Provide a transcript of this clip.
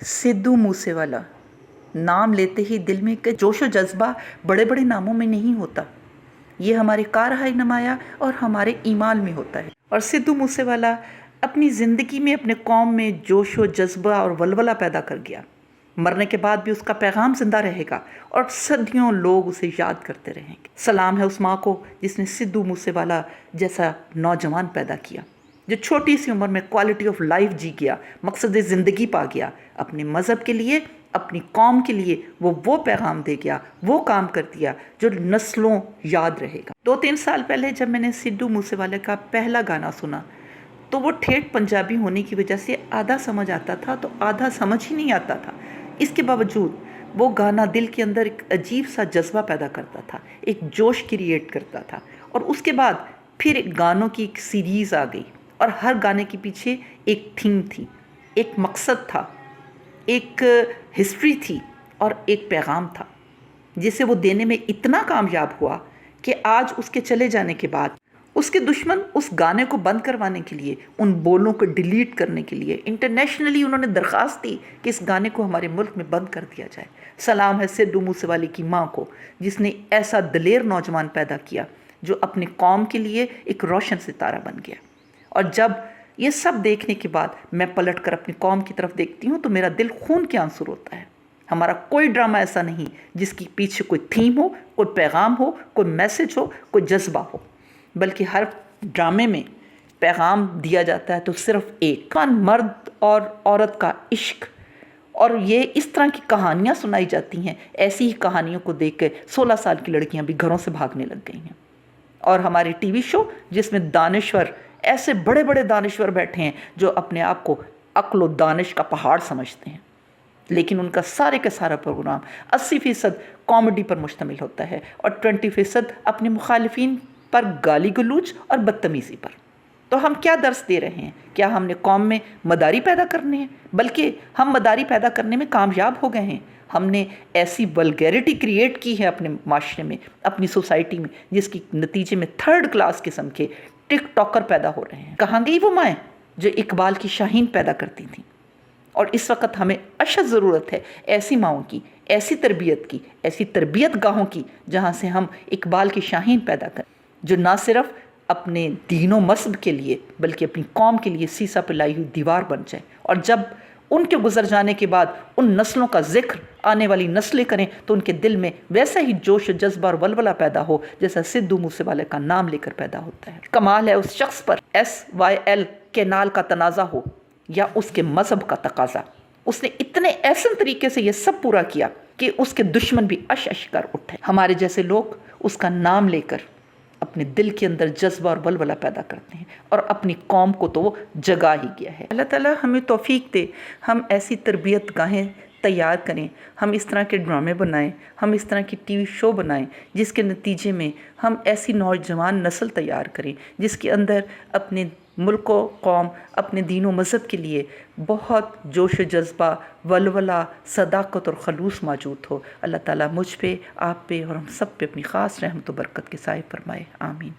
सिद्धू मूसेवाला, नाम लेते ही दिल में एक जोश व जज्बा बड़े बड़े नामों में नहीं होता। ये हमारे कारहाय नमाया और हमारे ईमान में होता है। और सिद्धू मूसेवाला अपनी ज़िंदगी में अपने कौम में जोश व जज्बा और वलवला पैदा कर गया। मरने के बाद भी उसका पैगाम जिंदा रहेगा और सदियों लोग उसे याद करते रहेंगे। सलाम है उस माँ को जिसने सिद्धू मूसेवाला जैसा नौजवान पैदा किया, जो छोटी सी उम्र में क्वालिटी ऑफ लाइफ जी गया, मकसद ज़िंदगी पा गया, अपने मज़हब के लिए, अपनी कौम के लिए वो पैगाम दे गया, वो काम कर दिया जो नस्लों याद रहेगा। 2-3 साल पहले जब मैंने सिद्धू मूसेवाले का पहला गाना सुना तो वो ठेठ पंजाबी होने की वजह से आधा समझ आता था तो आधा समझ ही नहीं आता था। इसके बावजूद वो गाना दिल के अंदर एक अजीब सा जज्बा पैदा करता था, एक जोश क्रिएट करता था। और उसके बाद फिर गानों की एक सीरीज़ आ गई और हर गाने के पीछे एक थीम थी, एक मकसद था, एक हिस्ट्री थी और एक पैगाम था, जिसे वो देने में इतना कामयाब हुआ कि आज उसके चले जाने के बाद उसके दुश्मन उस गाने को बंद करवाने के लिए, उन बोलों को डिलीट करने के लिए इंटरनेशनली उन्होंने दरख्वास्त दी कि इस गाने को हमारे मुल्क में बंद कर दिया जाए। सलाम है सिद्धू मूसेवाले की माँ को जिसने ऐसा दलेर नौजवान पैदा किया जो अपने कौम के लिए एक रोशन सितारा बन गया। और जब ये सब देखने के बाद मैं पलट कर अपनी कौम की तरफ देखती हूँ तो मेरा दिल खून के आंसू रोता है। हमारा कोई ड्रामा ऐसा नहीं जिसके पीछे कोई थीम हो, कोई पैगाम हो, कोई मैसेज हो, कोई जज्बा हो, बल्कि हर ड्रामे में पैगाम दिया जाता है तो सिर्फ एक मर्द और औरत का इश्क। और ये इस तरह की कहानियाँ सुनाई जाती हैं। ऐसी ही कहानियों को देख के 16 साल की लड़कियाँ भी घरों से भागने लग गई हैं। और हमारे टीवी शो जिसमें दानिश्वर, ऐसे बड़े बड़े दानिश्वर बैठे हैं जो अपने आप को अक्ल व दानिश का पहाड़ समझते हैं, लेकिन उनका सारे का सारा प्रोग्राम 80% कॉमेडी पर मुश्तमिल होता है और 20% अपने मुखालिफिन पर गाली गलूज और बदतमीज़ी पर। तो हम क्या दर्स दे रहे हैं? क्या हमने कौम में मदारी पैदा करने हैं? बल्कि हम मदारी पैदा करने में कामयाब हो गए हैं। हमने ऐसी वल्गैरिटी क्रिएट की है अपने माशरे में, अपनी सोसाइटी में, जिसकी नतीजे में 3rd क्लास किस्म के टिक टॉकर पैदा हो रहे हैं। कहाँ गई वो माएँ जो इकबाल की शाहीन पैदा करती थीं? और इस वक्त हमें अशद ज़रूरत है ऐसी माओं की, ऐसी तरबियत की, ऐसी तरबियत गाहों की जहाँ से हम इकबाल की शाहीन पैदा करें, जो ना सिर्फ अपने दीनो मज़हब के लिए बल्कि अपनी कौम के लिए सीसा पे लाई हुई दीवार बन जाए। और जब उनके गुजर जाने के बाद उन नस्लों का जिक्र आने वाली नस्लें करें तो उनके दिल में वैसा ही जोश जज्बा और वलवला पैदा हो जैसा सिद्धू मूसेवाले का नाम लेकर पैदा होता है। कमाल है उस शख्स पर SYL के नाल का तनाज़ा हो या उसके मज़हब का तकाजा। उसने इतने ऐसे तरीके से ये सब पूरा किया कि उसके दुश्मन भी अश अश कर उठे। हमारे जैसे लोग उसका नाम लेकर अपने दिल के अंदर जज्बा और वलवला पैदा करते हैं और अपनी कौम को तो वो जगा ही गया है। अल्लाह ताला हमें तौफीक दे, हम ऐसी तरबियत गाहें तैयार करें, हम इस तरह के ड्रामे बनाएं, हम इस तरह की टीवी शो बनाएं जिसके नतीजे में हम ऐसी नौजवान नस्ल तैयार करें जिसके अंदर अपने मुल्क व कौम, अपने दीन व मज़हब के लिए बहुत जोश जज्बा, वलवला, सदाकत और खलूस मौजूद हो। अल्लाह ताला मुझ पे, आप पे और हम सब पे अपनी ख़ास रहमत व बरकत के साए फरमाए। आमीन।